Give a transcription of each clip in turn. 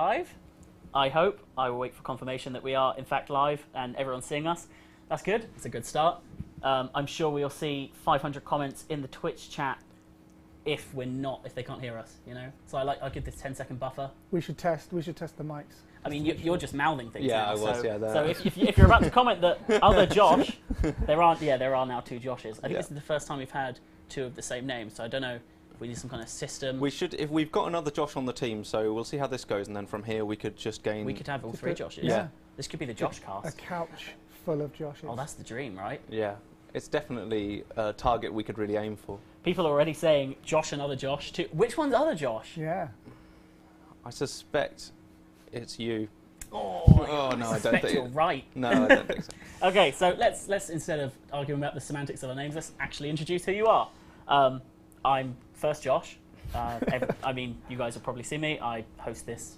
live. I hope. I will wait for confirmation that we are in fact live and everyone's seeing us. That's good. It's a good start. I'm sure we'll see 500 comments in the Twitch chat if we're not, if they can't hear us, you know. So I'll give this 10-second buffer. We should test the mics. I mean, you're just mouthing things. Yeah, now, I was. So if you're about to comment that other Josh, there are now 2 Joshes. I think this is the first time we've had 2 of the same name. So I don't know if we need some kind of system. We should, if we've got another Josh on the team. So we'll see how this goes, and then from here we could just gain. We could have all 3 Joshes. Yeah. This could be the Josh cast. A couch full of Joshes. Oh, that's the dream, right? Yeah. It's definitely a target we could really aim for. People are already saying Josh and other Josh too. Which one's other Josh? Yeah. I suspect it's you. Oh no, I don't think you're right. No, I don't think so. Okay, so let's instead of arguing about the semantics of our names, let's actually introduce who you are. I'm first Josh. I mean, you guys will probably see me. I host this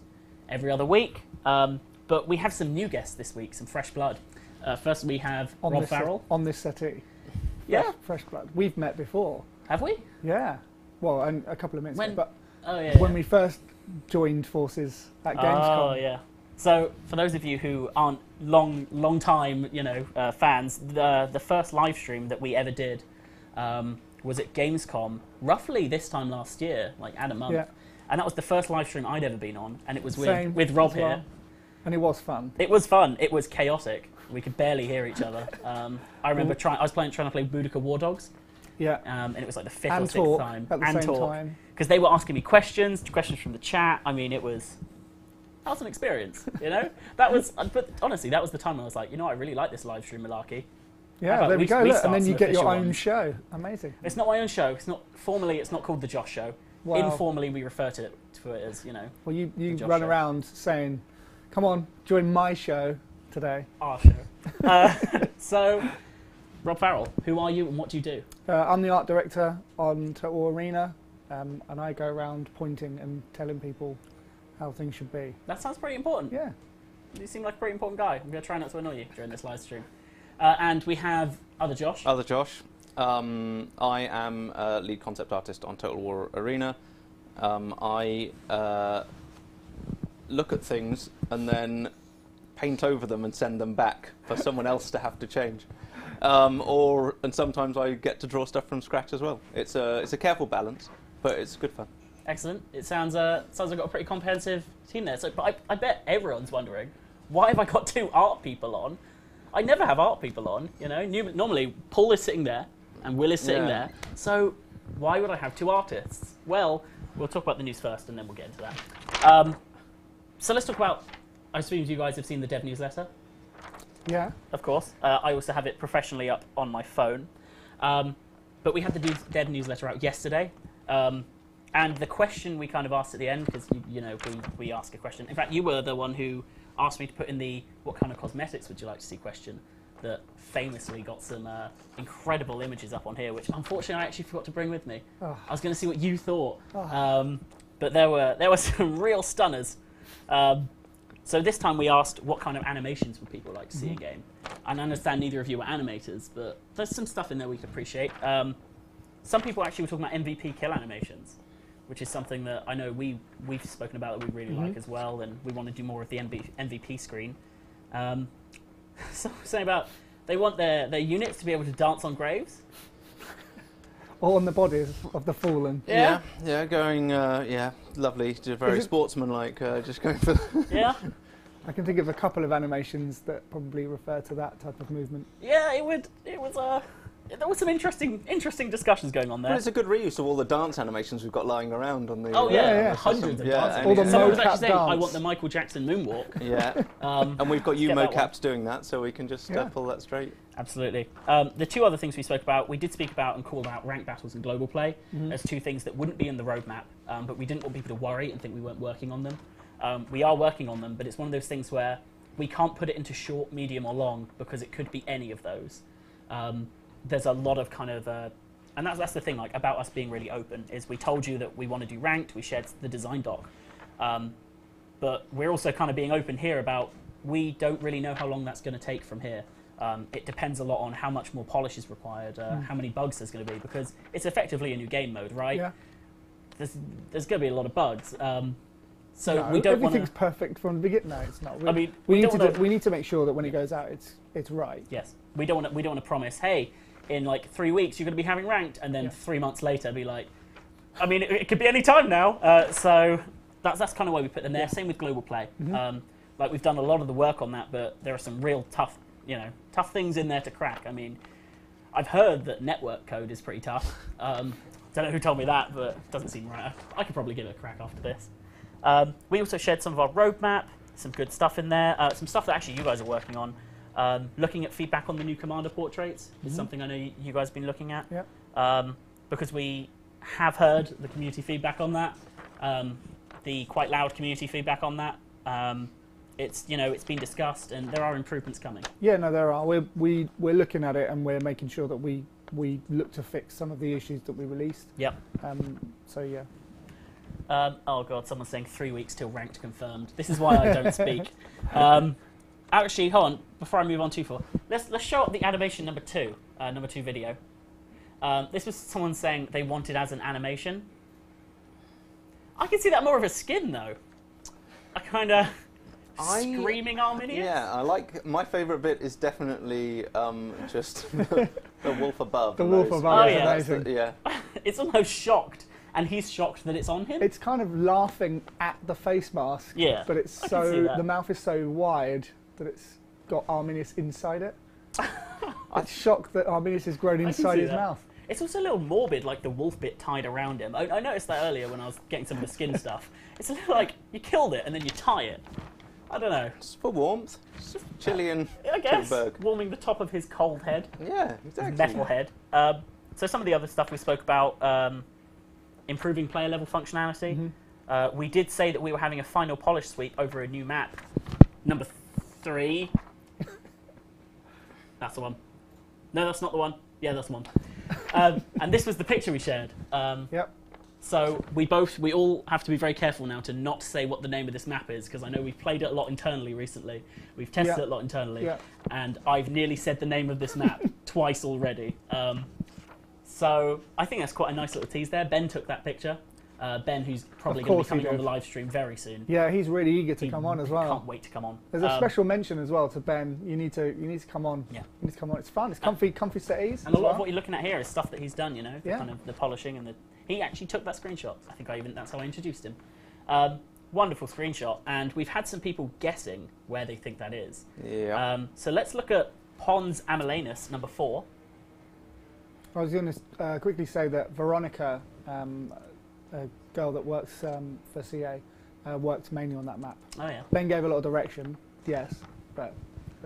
every other week. But we have some new guests this week, some fresh blood. First, we have Rob Farrell. On this settee. Yeah. Fresh blood. We've met before. Have we? Yeah. Well, and a couple of minutes ago. But when we first joined forces at Gamescom. Oh, yeah. So, for those of you who aren't long time, fans, the first live stream that we ever did was at Gamescom, roughly this time last year, like at a month. Yeah. And that was the first live stream I'd ever been on, and it was with Rob here. Well. And it was fun. It was fun. It was chaotic. We could barely hear each other. I remember trying to play Boudica War Dogs. Yeah. And it was like the 5th and or 6th time. At the same time. Because they were asking me questions from the chat. I mean, that was an experience, you know? But honestly, that was the time when I was like, I really like this live stream malarkey. Yeah, there we go. Look, and then you get your own show. Amazing. It's not my own show. Formally, it's not called The Josh Show. Well, informally, we refer to it as, Well, you run around saying, come on, join my show today. Our show. So, Rob Farrell, who are you and what do you do? I'm the art director on Total Arena, and I go around pointing and telling people how things should be. That sounds pretty important. Yeah. You seem like a pretty important guy. I'm going to try not to annoy you during this live stream. And we have other Josh. Other Josh. I am a lead concept artist on Total War Arena. I look at things and then paint over them and send them back for someone else to have to change. And sometimes I get to draw stuff from scratch as well. It's a careful balance, but it's good fun. Excellent. It sounds like I've got a pretty comprehensive team there. So, but I bet everyone's wondering, why have I got 2 art people on? I never have art people on, Normally, Paul is sitting there and Will is sitting there. So why would I have 2 artists? Well, we'll talk about the news first and then we'll get into that. So let's talk about, I assume you guys have seen the dev newsletter? Yeah. Of course. I also have it professionally up on my phone. But we had the dev newsletter out yesterday. And the question we kind of asked at the end, because, we ask a question. In fact, you were the one who asked me to put in the what kind of cosmetics would you like to see question that famously got some incredible images up on here, which unfortunately I actually forgot to bring with me. Oh. I was going to see what you thought. Oh. But there were some real stunners. So this time we asked what kind of animations would people like to see in game. And I understand neither of you are animators, but there's some stuff in there we could appreciate. Some people actually were talking about MVP kill animations, which is something that I know we've spoken about that we really like as well, and we want to do more of the MVP screen. So saying about they want their units to be able to dance on graves. Or on the bodies of the fallen. Yeah, going, lovely, very sportsmanlike, just going for... Yeah. I can think of a couple of animations that probably refer to that type of movement. Yeah, there was some interesting discussions going on there. Well, it's a good reuse of all the dance animations we've got lying around on the... Oh yeah. Hundreds of dance. All the Someone was actually mocap saying, dance. I want the Michael Jackson moonwalk. Yeah, and we've got you mocaps doing that, so we can just pull that straight. Absolutely. The 2 other things we spoke about, we did speak about and call out ranked battles and global play as 2 things that wouldn't be in the roadmap, but we didn't want people to worry and think we weren't working on them. We are working on them, but it's one of those things where we can't put it into short, medium, or long because it could be any of those. There's a lot of kind of, and that's the thing, like about us being really open, is we told you that we want to do ranked, we shared the design doc, but we're also kind of being open here about we don't really know how long that's going to take from here. It depends a lot on how much more polish is required, how many bugs there's going to be, because it's effectively a new game mode, right? Yeah. There's going to be a lot of bugs. So No, we don't want everything's perfect from the beginning. No, it's not. I mean, we need to make sure that when it goes out, it's right. Yes, we don't want to promise, hey, in like 3 weeks you're going to be having ranked, and then 3 months later be like, I mean, it could be any time now. So that's kind of why we put them there. Same with global play. Like we've done a lot of the work on that, but there are some real tough things in there to crack. I mean, I've heard that network code is pretty tough. Don't know who told me that, but it doesn't seem right. I could probably give it a crack after this. We also shared some of our roadmap, some good stuff in there, some stuff that actually you guys are working on. Looking at feedback on the new commander portraits is something I know you guys have been looking at. Because we have heard the community feedback on that, the quite loud community feedback on that. It's been discussed and there are improvements coming. Yeah, no, there are. We're looking at it and we're making sure that we look to fix some of the issues that we released. Yep. So yeah. Oh god, someone's saying 3 weeks till ranked confirmed. This is why I don't speak. Actually, hold on. Before I move on too far, let's show up the animation number two video. This was someone saying they wanted as an animation. I can see that more of a skin though. I kind of screaming Arminius. Yeah, I like. My favourite bit is definitely just the wolf above. The wolf above. Oh yeah, amazing. Yeah. It's almost shocked. And he's shocked that it's on him. It's kind of laughing at the face mask. Yeah. But it's the mouth is so wide that it's got Arminius inside it. I'm shocked that Arminius has grown inside his mouth. It's also a little morbid, like the wolf bit tied around him. I noticed that earlier when I was getting some of the skin stuff. It's a little like you killed it and then you tie it. I don't know. Just for warmth. It's just chilly and I guess warming the top of his cold head. Yeah, exactly. Metal head. So some of the other stuff we spoke about. Improving player level functionality. We did say that we were having a final polish sweep over a new map. Number 3. That's the one. No, that's not the one. Yeah, that's the one. And this was the picture we shared. Yep. So we all have to be very careful now to not say what the name of this map is, because I know we've played it a lot internally recently. We've tested it a lot internally, and I've nearly said the name of this map twice already. So I think that's quite a nice little tease there. Ben took that picture. Ben, who's probably going to be coming on the live stream very soon. Yeah, he's really eager to come on as well. Can't wait to come on. There's a special mention as well to Ben. You need to come on. Yeah, you need to come on. It's fun. It's comfy settees. And a lot of what you're looking at here is stuff that he's done. You know, kind of the polishing and he actually took that screenshot. I think that's how I introduced him. Wonderful screenshot, and we've had some people guessing where they think that is. Yeah. So let's look at Pons Amelanus, number 4. I was going to quickly say that Veronica, a girl that works for CA, worked mainly on that map. Oh yeah. Ben gave a lot of direction, yes, but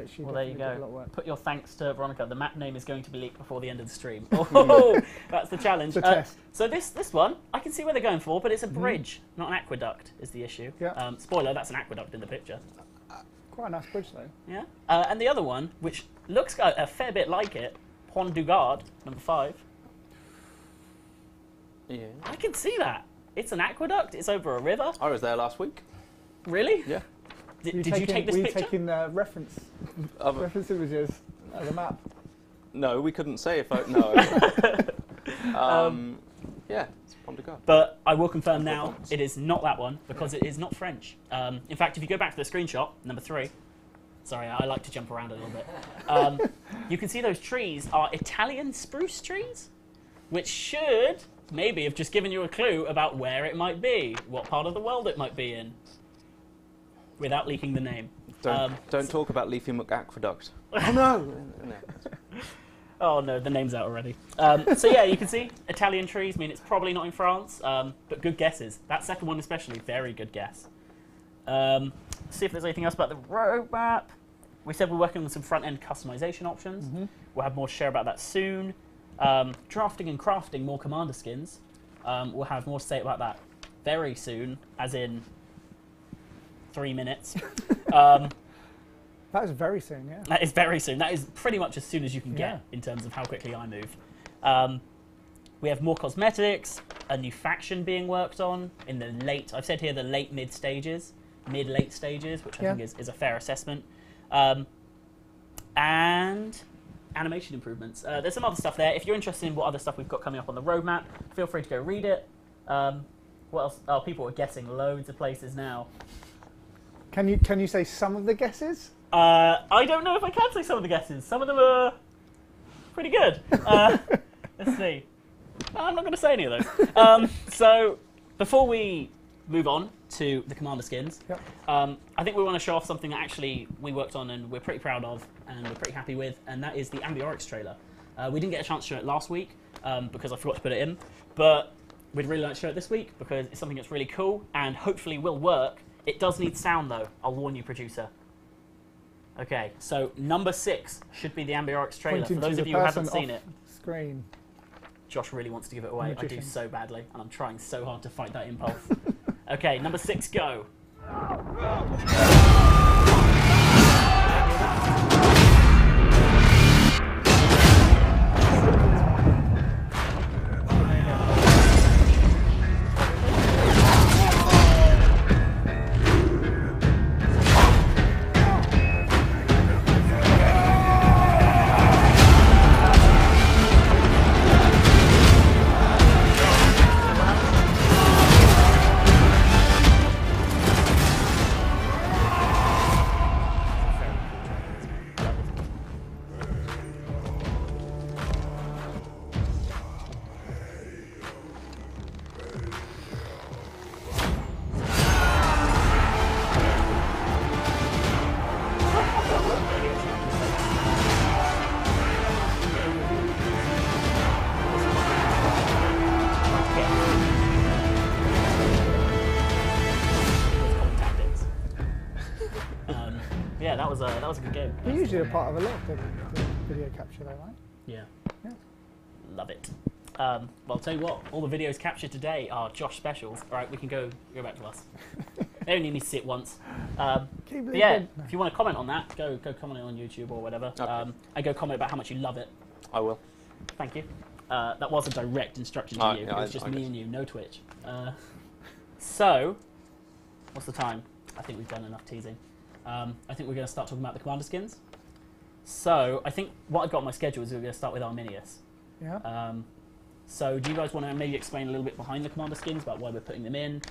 she there you go. Did a lot of work. Put your thanks to Veronica. The map name is going to be leaked before the end of the stream. Oh, that's the challenge. It's a test. So this one, I can see where they're going for, but it's a bridge, not an aqueduct, is the issue. Yeah. Spoiler, that's an aqueduct in the picture. Quite a nice bridge though. Yeah. And the other one, which looks a fair bit like it, Pont du Gard, number 5. Yeah. I can see that. It's an aqueduct. It's over a river. I was there last week. Really? Yeah. Did you take this picture? Were you taking reference images of the map? No, we couldn't say if I... No. Yeah, it's Pont du Gard. But I will confirm now, it is not that one, because it is not French. In fact, if you go back to the screenshot, number 3... Sorry, I like to jump around a little bit. You can see those trees are Italian spruce trees, which should maybe have just given you a clue about where it might be, what part of the world it might be in, without leaking the name. Don't talk about Leafy McAqueduct. Oh no! Oh no, the name's out already. So yeah, you can see Italian trees. I mean, it's probably not in France, but good guesses. That second one especially, very good guess. See if there's anything else about the roadmap. We said we're working on some front-end customization options. We'll have more to share about that soon. Drafting and crafting more commander skins. We'll have more to say about that very soon, as in 3 minutes. That is very soon, yeah. That is very soon. That is pretty much as soon as you can get in terms of how quickly I move. We have more cosmetics, a new faction being worked on in the late, I've said here the late-mid stages. Mid-late stages, which I think is a fair assessment. And animation improvements. There's some other stuff there. If you're interested in what other stuff we've got coming up on the roadmap, feel free to go read it. What else? Oh, people are guessing loads of places now. Can you say some of the guesses? I don't know if I can say some of the guesses. Some of them are pretty good. Let's see. I'm not going to say any of those. So before we move on to the commander skins, Yep. I think we want to show off something that actually we worked on and we're pretty proud of and we're pretty happy with, and that is the Ambiorix trailer. We didn't get a chance to show it last week because I forgot to put it in, but we'd really like to show it this week because it's something that's really cool and hopefully will work. It does need sound though, I'll warn you, producer. Okay, so number 6 should be the Ambiorix trailer. Pointing For those to of the you who haven't person seen off it. Screen. Josh really wants to give it away. I do Magician. so badly, and I'm trying so hard to fight that impulse. Okay, number 6, go. Yeah, that was a good game. You're usually a part of a lot of the video capture, though, right? Yeah. Yeah. Love it. Well, I'll tell you what, all the videos captured today are Josh specials. All right, we can go back to us. They only need to see it once. But yeah, if you want to comment on that, go comment on YouTube or whatever. Okay. And go comment about how much you love it. I will. Thank you. That was a direct instruction to you. Yeah, It was just me and you, no Twitch. So, what's the time? I think we've done enough teasing. I think we're going to start talking about the commander skins. So, I think what I've got on my schedule is we're going to start with Arminius. Yeah. So, do you guys want to maybe explain a little bit behind the commander skins, about why we're putting them in,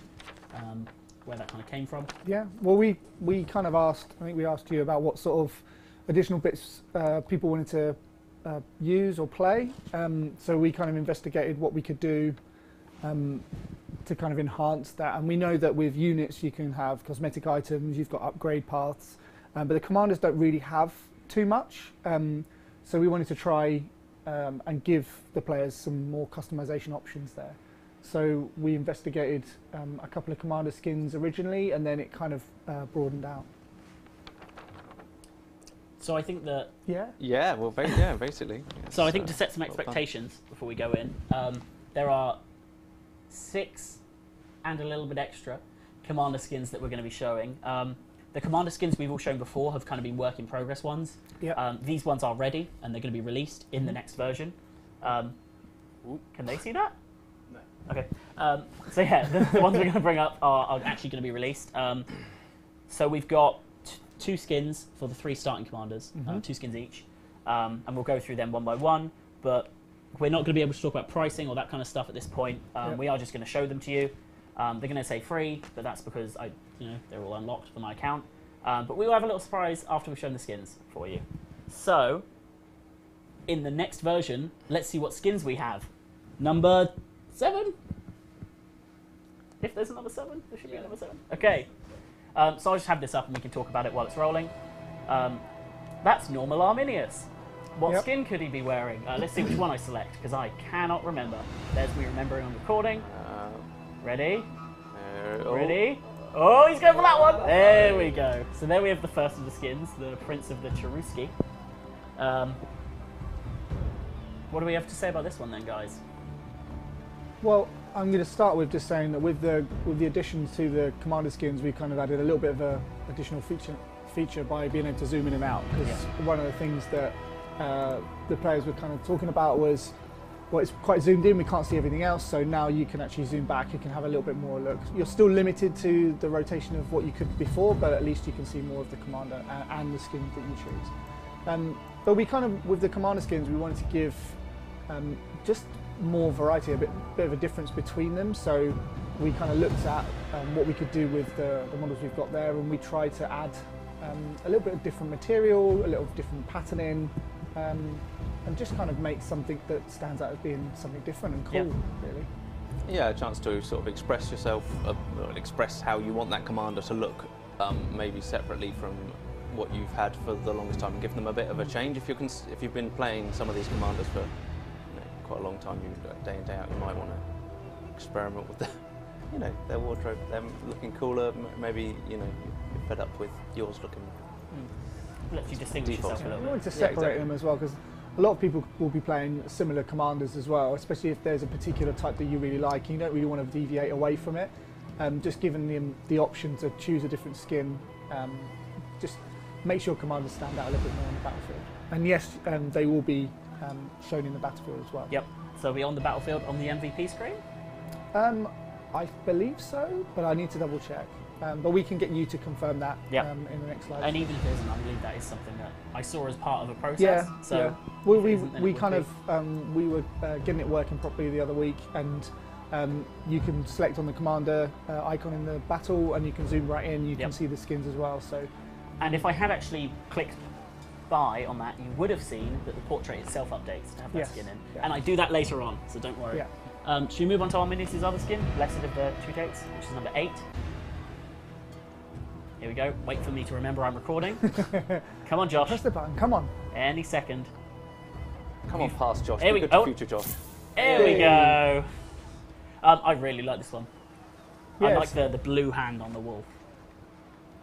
where that kind of came from? Yeah. Well, we kind of asked. I think we asked you about what sort of additional bits people wanted to use or play. So we kind of investigated what we could do to kind of enhance that. And we know that with units you can have cosmetic items, you've got upgrade paths, but the commanders don't really have too much. So we wanted to try and give the players some more customization options there. So we investigated a couple of commander skins originally, and then it kind of broadened out. So I think that... Yeah? Yeah, well, basically. So I think to set some expectations before we go in, there are 6 and a little bit extra commander skins that we're going to be showing. The commander skins we've all shown before have kind of been work in progress ones. Yeah. These ones are ready and they're going to be released in the next version. Can they see that? No. Okay. So yeah, the ones we're going to bring up are actually going to be released. So we've got 2 skins for the 3 starting commanders, 2 skins each, and we'll go through them one by one, but we're not going to be able to talk about pricing or that kind of stuff at this point. We are just going to show them to you. They're going to say free, but that's because they're all unlocked for my account. But we will have a little surprise after we've shown the skins for you. So, in the next version, let's see what skins we have. Number 7? If there's a number 7, there should be a number 7. Okay. So I'll just have this up and we can talk about it while it's rolling. That's normal Arminius. What skin could he be wearing? Let's see which one I select, because I cannot remember. There's me remembering on recording. Ready? Ready? Oh, he's going for that one! There we go. So there we have the first of the skins, the Prince of the Cheruski. What do we have to say about this one then, guys? Well, I'm going to start with just saying that with the additions to the commander skins, we kind of added a little bit of a additional feature by being able to zoom in and out. Because one of the things that the players were kind of talking about was, well, it's quite zoomed in, we can't see everything else, so now you can actually zoom back, you can have a little bit more look. You're still limited to the rotation of what you could before, but at least you can see more of the commander and the skins that you choose. But we kind of, with the commander skins, we wanted to give just more variety, a bit of a difference between them. So we kind of looked at what we could do with the models we've got there, and we tried to add a little bit of different material, a little different patterning, and just kind of make something that stands out as being something different and cool, really. Yeah, a chance to sort of express yourself, express how you want that commander to look, maybe separately from what you've had for the longest time, and give them a bit of a change. If you've been playing some of these commanders for quite a long time, day in day out, you might want to experiment with their wardrobe, them looking cooler. Maybe you're fed up with yours looking. Lets you distinguish yourself a little We bit. wanted to separate them as well, because a lot of people will be playing similar commanders as well, especially if there's a particular type that you really like. You don't really want to deviate away from it. Just giving them the option to choose a different skin, just makes your commanders stand out a little bit more on the battlefield. And yes, they will be shown in the battlefield as well. Yep. So are we on the battlefield on the MVP screen? I believe so, but I need to double check. But we can get you to confirm that in the next slide. And even if it isn't, I believe that is something that I saw as part of a process. Yeah. So yeah. Well, we kind of we were getting it working properly the other week, and you can select on the commander icon in the battle, and you can zoom right in. You can see the skins as well. So. And if I had actually clicked buy on that, you would have seen that the portrait itself updates to have that skin in. Yeah. And I do that later on, so don't worry. Yeah. Should we move on to Arminius' other skin, Blessed of the Two Gates, which is number 8. Here we go. Wait for me to remember I'm recording. Come on, Josh. Press the button. Come on. Any second. Come on, past Josh. Here we Good go. future Josh. There we go. I really like this one. Yeah, I like the blue hand on the wolf.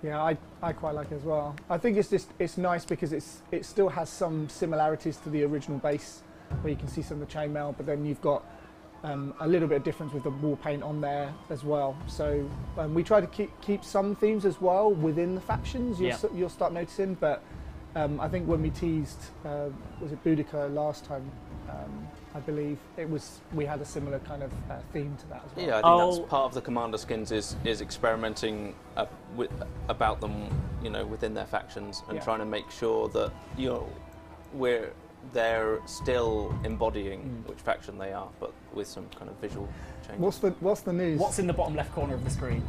Yeah, I quite like it as well. I think it's nice because it still has some similarities to the original base, where you can see some of the chainmail, but then you've got a little bit of difference with the wall paint on there as well. So we try to keep some themes as well within the factions. You'll start noticing, but I think when we teased was it Boudica last time, I believe we had a similar kind of theme to that as well. Yeah, I think that's part of the commander skins is experimenting about them, within their factions, and trying to make sure that they're still embodying which faction they are, but with some kind of visual changes. What's the news? What's in the bottom left corner of the screen?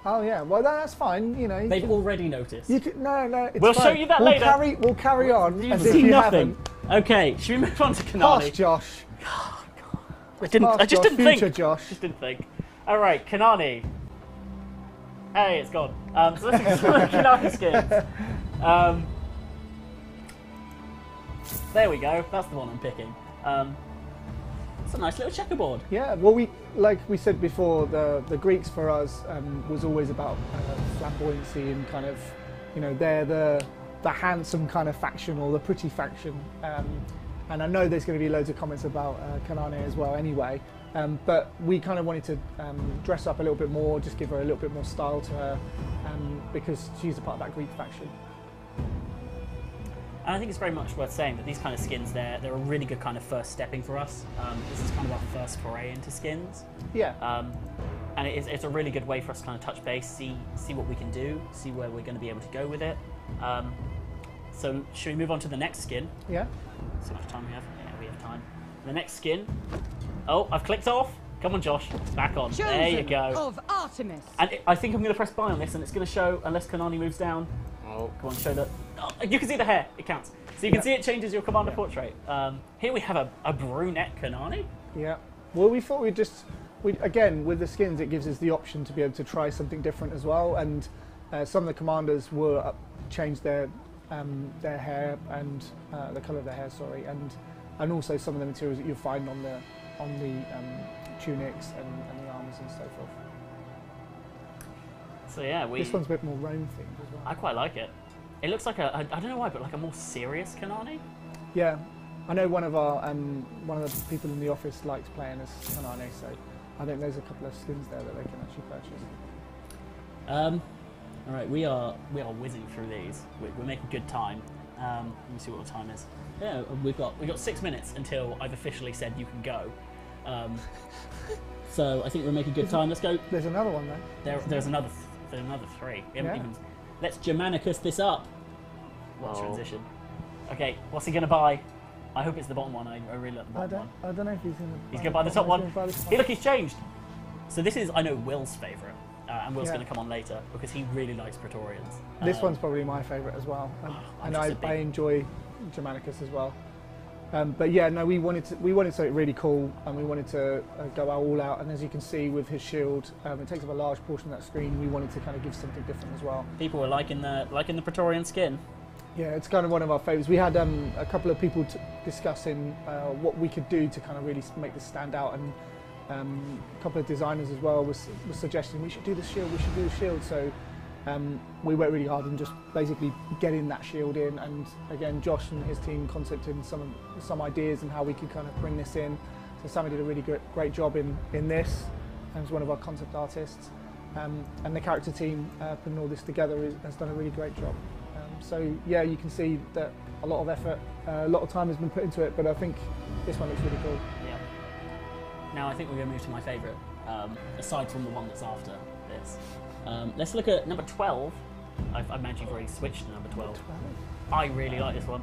Oh yeah, well that's fine. They've already noticed. No, it's We'll fine. show you that later. We'll carry on You've as if seen you nothing. haven't. Okay, should we move on to Kanani? Pass, Josh. I just didn't think. Future Josh. Just didn't think. All right, Kanani. Hey, it's gone. So let's explore the Kanani skins. There we go. That's the one I'm picking. It's a nice little checkerboard. Yeah, well, like we said before, the Greeks for us was always about flamboyancy and kind of, they're the handsome kind of faction or the pretty faction. And I know there's going to be loads of comments about Kanane as well anyway, but we kind of wanted to dress up a little bit more, just give her a little bit more style to her, because she's a part of that Greek faction. And I think it's very much worth saying that these kind of skins, they're a really good kind of first stepping for us. This is kind of our first foray into skins. Yeah. And it's a really good way for us to kind of touch base, see what we can do, see where we're going to be able to go with it. So should we move on to the next skin? Yeah. See how much time we have? Yeah, we have time. The next skin. Oh, I've clicked off. Come on, Josh. It's back on. Chosen there you go. Of Artemis. And I think I'm going to press buy on this, and it's going to show, unless Kanani moves down. Oh. Come on, show that. Oh, you can see the hair. It counts. So you can see it changes your commander portrait. Here we have a brunette Kanani. Yeah. Well, we thought again, with the skins, it gives us the option to be able to try something different as well. And some of the commanders will change their hair and the colour of their hair, sorry, and also some of the materials that you'll find on the tunics and the armours and so forth. So yeah, this one's a bit more Rome themed as well. I quite like it. It looks like I don't know why, but like a more serious Kanani. Yeah, I know one of the people in the office likes playing as Kanane, so I think there's a couple of skins there that they can actually purchase. All right, we are whizzing through these. We're making good time. Let me see what the time is. Yeah, we've got 6 minutes until I've officially said you can go. So I think we're making good time. Let's go. There's another one there. There's another 3. Let's Germanicus this up. What a transition. Okay, what's he going to buy? I hope it's the bottom one. I really like the bottom one. I don't know if he's in the... He's going to buy the top one. This Hey, look, he's changed. So this is, I know, Will's favourite. And Will's Yeah. going to come on later because he really likes Praetorians. This one's probably my favourite as well. And I enjoy Germanicus as well. But yeah, no, we wanted something really cool, and we wanted to go all out. And as you can see with his shield, it takes up a large portion of that screen. We wanted to kind of give something different as well. People were liking the Praetorian skin. Yeah, it's kind of one of our favourites. We had a couple of people discussing what we could do to kind of really make this stand out, and a couple of designers as well was suggesting we should do the shield, we should do the shield. So we worked really hard on just basically getting that shield in, and again, Josh and his team concepted some ideas and how we could kind of bring this in. So Sammy did a really great job in this, and was one of our concept artists, and the character team putting all this together has done a really great job. So yeah, you can see that a lot of effort, a lot of time has been put into it, but I think this one looks really cool. Yeah. Now I think we're going to move to my favourite, aside from the one that's after this. Let's look at number 12. I imagine you've already switched to number 12. I really like this one.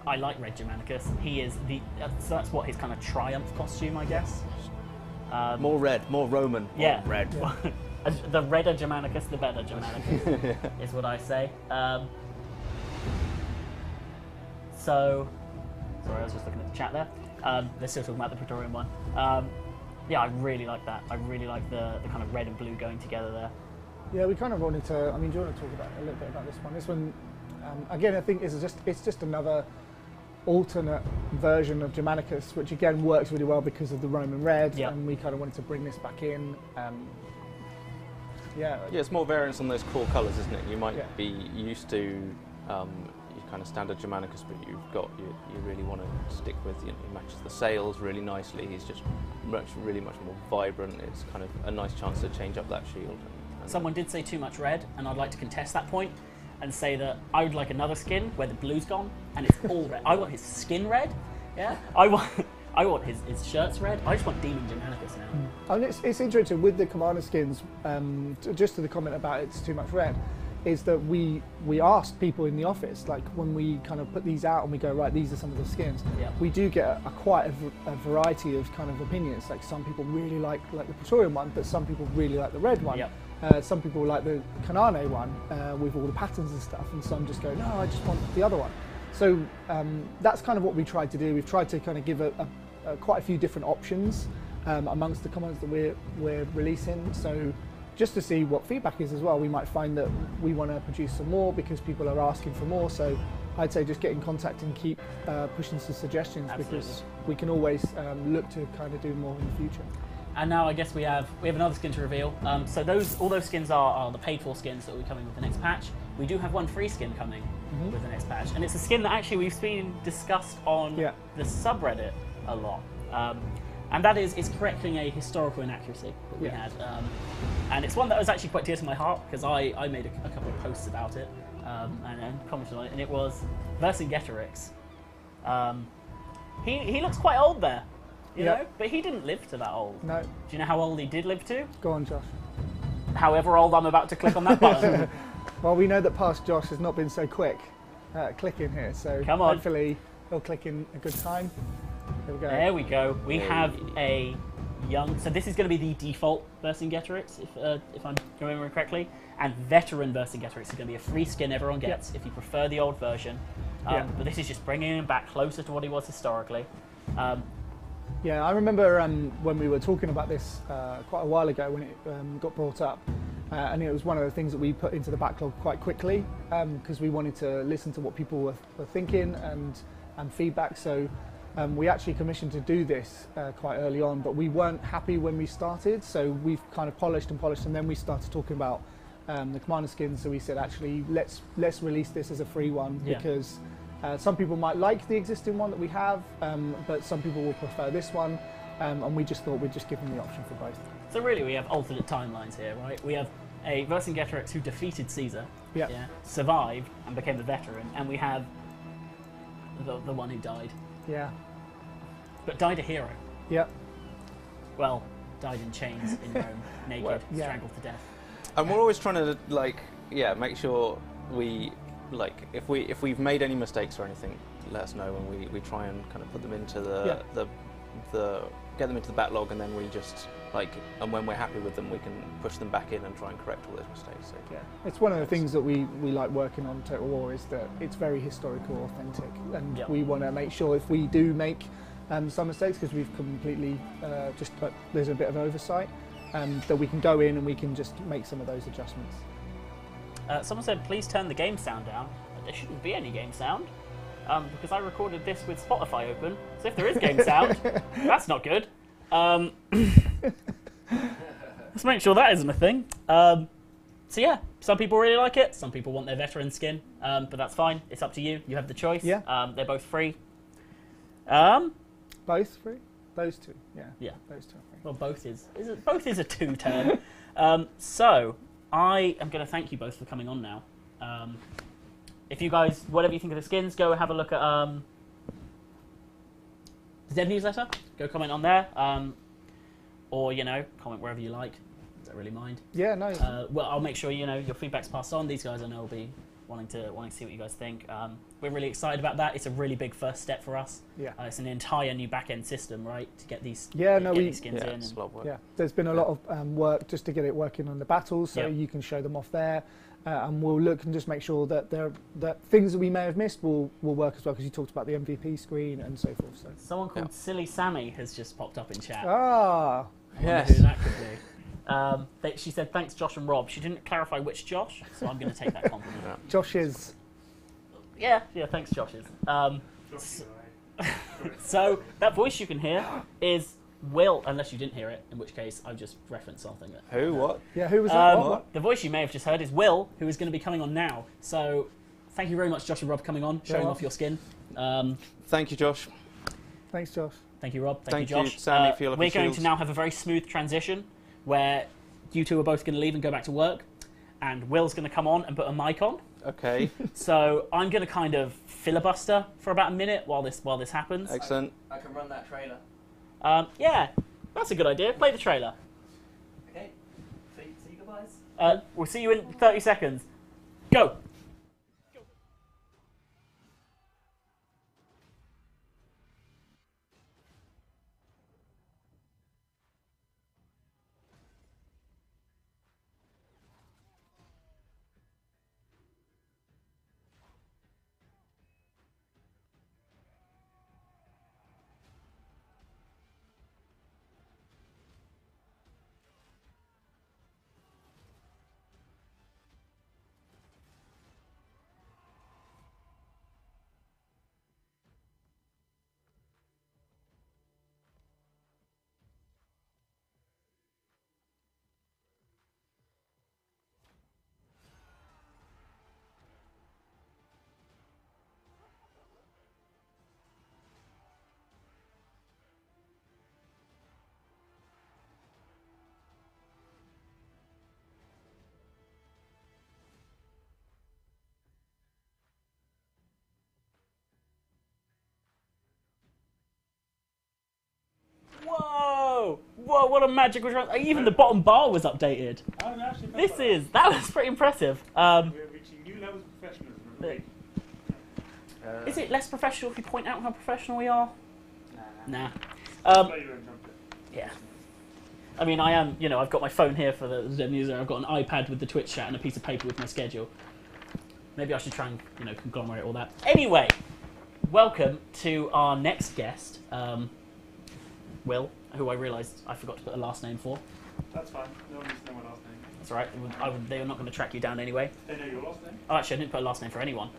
I like Red Germanicus. He is so that's what his kind of triumph costume, I guess. More red, more Roman. Yeah. More red. Yeah. The redder Germanicus, the better Germanicus, is what I say. So, sorry, I was just looking at the chat there. They're still talking about the Praetorian one. Yeah, I really like that. I really like the kind of red and blue going together there. Yeah, we kind of wanted to. I mean, do you want to talk about a little bit about this one? This one, again, I think it's just another alternate version of Germanicus, which again works really well because of the Roman red, Yep. and we kind of wanted to bring this back in. Yeah, it's more variance on those core colours, isn't it? You might Yeah. be used to your kind of standard Germanicus, but you really want to stick with, he matches the sails really nicely. He's just really much more vibrant. It's kind of a nice chance to change up that shield. Someone did say too much red, and I'd like to contest that point and say that I would like another skin where the blue's gone and it's all red. I want his skin red. Yeah, I want his shirts red. I just want Demon Germanicus now. And it's interesting with the commander skins. Just to the comment about it's too much red, is that we asked people in the office, like when we kind of put these out and we go, right, these are some of the skins. Yeah. We do get quite a variety of kind of opinions. Like some people really like the Praetorian one, but some people really like the red one. Yep. Some people like the Canane one with all the patterns and stuff, and some just go, no, I just want the other one. So that's kind of what we tried to do. We've tried to kind of give quite a few different options amongst the comments that we're releasing. So just to see what feedback is as well. We might find that we want to produce some more because people are asking for more. So I'd say just get in contact and keep pushing some suggestions. Absolutely. Because we can always look to kind of do more in the future. And now I guess we have another skin to reveal. So all those skins are the paid for skins that will be coming with the next patch. We do have one free skin coming with the next patch, and it's a skin that actually we've seen discussed on the subreddit a lot. And that is correcting a historical inaccuracy that we had. And it's one that was actually quite dear to my heart because I made a couple of posts about it and commented on it, and it was Vercingetorix. He looks quite old there, you know, but he didn't live to that old. No. Do you know how old he did live to? Go on, Josh. However old I'm about to click on that button. Well, we know that past Josh has not been so quick clicking here, so Come on. hopefully he'll click in a good time. There we go. There we go. We have a young. So this is going to be the default Vercingetorix, if I'm remembering correctly. And veteran Vercingetorix is going to be a free skin everyone gets if you prefer the old version. But this is just bringing him back closer to what he was historically. Yeah, I remember when we were talking about this quite a while ago when it got brought up. And it was one of the things that we put into the backlog quite quickly because we wanted to listen to what people were thinking and feedback. So we actually commissioned to do this quite early on, but we weren't happy when we started. So we've kind of polished, and then we started talking about the commander skins. So we said, actually, let's release this as a free one because some people might like the existing one that we have, but some people will prefer this one. And we just thought we'd just give them the option for both. So really we have alternate timelines here, right? We have a Vercingetorix who defeated Caesar, survived and became a veteran, and we have the one who died. Yeah. But died a hero. Yeah. Well, died in chains in Rome, naked, strangled to death. And we're always trying to make sure we if we've made any mistakes or anything, let us know, and we try and kind of put them into Yeah. the get them into the backlog, and then we just and when we're happy with them, we can push them back in and try and correct all those mistakes. So Yeah, it's one of the things that we like working on Total War, is that it's very historical, authentic, and Yep. we want to make sure if we do make some mistakes, because we've completely there's a bit of oversight, that we can go in and we can just make some of those adjustments. Someone said, please turn the game sound down. There shouldn't be any game sound, because I recorded this with Spotify open, so if there is game sound, that's not good. Let's make sure that isn't a thing. So yeah, some people really like it, some people want their veteran skin, but that's fine, it's up to you, you have the choice. Yeah. They're both free. Both free? Those two, yeah. Yeah. Those two are free. Well, both is a two term. So I am going to thank you both for coming on now. If you guys, whatever you think of the skins, go have a look at the Dev newsletter. Go comment on there, or comment wherever you like. Don't really mind. Yeah, no. Well, I'll make sure your feedback's passed on. These guys I know will be wanting to see what you guys think. We're really excited about that. It's a really big first step for us. Yeah. It's an entire new back-end system, right, to get these these skins in. It's a lot of work. Yeah, there's been a lot of work just to get it working on the battles, so Yep. you can show them off there, and we'll look and just make sure that that things that we may have missed will work as well, because you talked about the MVP screen and so forth. So. Someone called Silly Sammy has just popped up in chat. Ah, I wonder Yes. who that could be. She said, thanks, Josh and Rob. She didn't clarify which Josh, so I'm going to take that compliment. Josh is. Yeah, thanks, Josh's. So that voice you can hear is Will, unless you didn't hear it, in which case I've just referenced something. Who? What? Yeah, who was that? What? The voice you may have just heard is Will, who is going to be coming on now. So thank you very much, Josh and Rob, coming on, showing off your skin. Thank you, Josh. Thanks, Josh. Thank you, Rob. Thank you, you, Josh. Sammy, for your we're going shields. to now have a very smooth transition where you two are both going to leave and go back to work, and Will's going to come on and put a mic on. Okay. So I'm going to kind of filibuster for about a minute while this happens. Excellent. I can run that trailer. Yeah, that's a good idea. Play the trailer. Okay. See you guys. We'll see you in 30 seconds. Go. Whoa! Whoa! What a magical trans! Even the bottom bar was updated. That was pretty impressive. We're reaching new levels of professionalism. Is it less professional if you point out how professional we are? Nah. Play your own trumpet. Yeah. I mean, I am. I've got my phone here for the Zen user. I've got an iPad with the Twitch chat and a piece of paper with my schedule. Maybe I should try and conglomerate all that. Anyway, welcome to our next guest, Will, who I realised I forgot to put a last name for. That's fine. No one needs to know my last name. That's all right. They were not going to track you down anyway. They know your last name? Oh, actually, I didn't put a last name for anyone.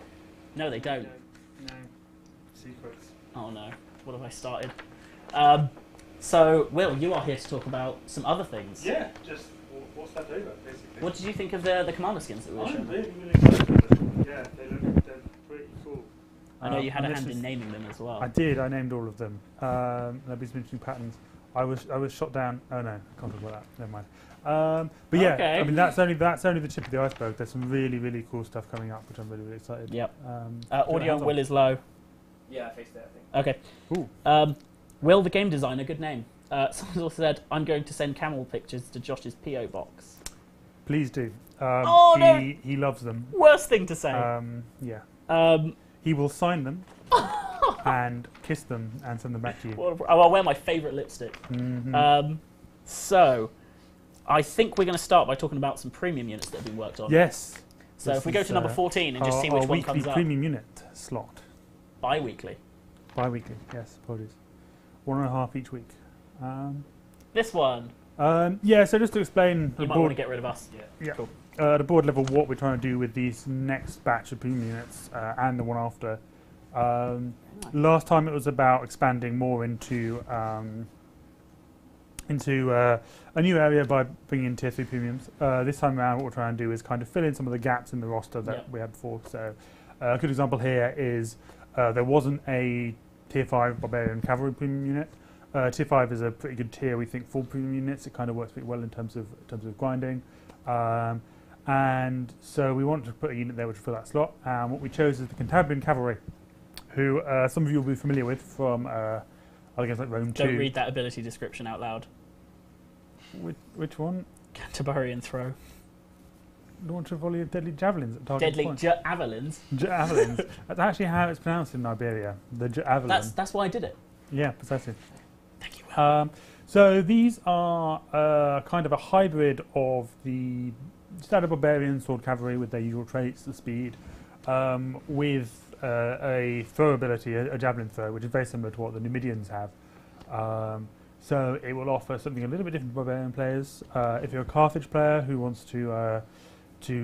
No, they don't. No. Secrets. Oh no, what have I started? So, Will, you are here to talk about some other things. Yeah, just what's that over, basically. What did you think of the commander skins that we were I'm showing? really, really excited about them. Yeah, they're pretty cool. I know you had a and this hand in is- naming them as well. I did. I named all of them. Nobody's mentioning patterns. I was shot down. Oh no, can't talk about that. Never mind. But yeah, Okay. I mean that's only the tip of the iceberg. There's some really really cool stuff coming up, which I'm really really excited. Yep. Do Audio you on want Will is low. Yeah, I fixed it, I think. Okay. Ooh. Will, the game designer, good name. Someone also said, I'm going to send camel pictures to Josh's P.O. box. Please do. Oh, no. He loves them. Worst thing to say. Yeah. Um, He will sign them. and kiss them and send them back to you. Well, I'll wear my favourite lipstick. So, I think we're going to start by talking about some premium units that have been worked on. Yes. So if we go to number 14 and just see which one comes up. Premium unit slot. Bi-weekly. Bi-weekly, yes, apologies. 1.5 each week. This one. Yeah, so just to explain... You might want to get rid of us. Yeah. Cool. At the board level, what we're trying to do with these next batch of premium units and the one after. Last time it was about expanding more into a new area by bringing in tier 3 premiums. This time around, what we're trying to do is kind of fill in some of the gaps in the roster that we had before. So a good example here is there wasn't a tier 5 Barbarian Cavalry premium unit. Tier 5 is a pretty good tier, we think, for premium units. It kind of works pretty well in terms of grinding. And so we wanted to put a unit there which would fill that slot. And what we chose is the Cantabrian Cavalry, who some of you will be familiar with from, I guess, like Rome 2. Don't read that ability description out loud. Which one? Cantabarian Throw. Launch a volley of deadly javelins at target Deadly point. javelins? Javelins. That's actually how it's pronounced in Iberia. The javelin. That's why I did it. Yeah, precisely. Thank you. So these are kind of a hybrid of the standard barbarian sword cavalry with their usual traits, the speed, with a throw ability, a javelin throw, which is very similar to what the Numidians have. So it will offer something a little bit different to barbarian players. If you're a Carthage player who wants to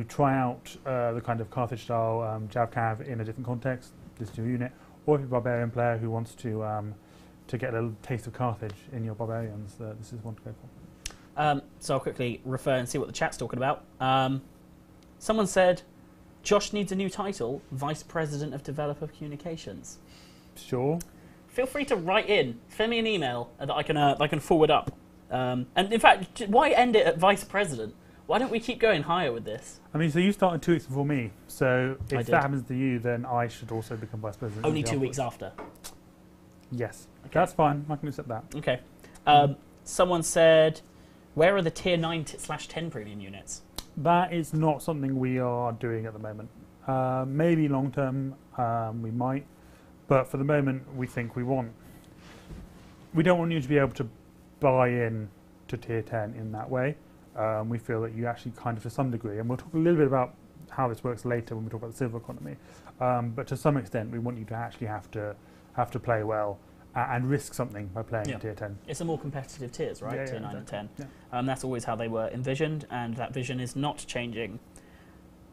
try out the kind of Carthage style jav cav in a different context, this is your unit. Or if you're a barbarian player who wants to get a little taste of Carthage in your barbarians, this is one to go for. So I'll quickly refer and see what the chat's talking about. Someone said, Josh needs a new title, Vice President of Developer Communications. Sure. Feel free to write in, send me an email that I can forward up. And in fact, why end it at Vice President? Why don't we keep going higher with this? I mean, so you started 2 weeks before me, so I if did. that happens to you, then I should also become Vice President. Only 2 weeks after. Yes. Okay. That's fine, I can accept that. Okay. Someone said, where are the tier 9/10 premium units? That is not something we are doing at the moment. Maybe long term we might, but for the moment we think we don't want you to be able to buy in to tier 10 in that way. We feel that you actually kind of, to some degree, and we'll talk a little bit about how this works later when we talk about the silver economy, but to some extent we want you to actually have to play well and risk something by playing in tier 10. It's a more competitive tiers, right? Tier 9 and 10. Yeah. That's always how they were envisioned, and that vision is not changing.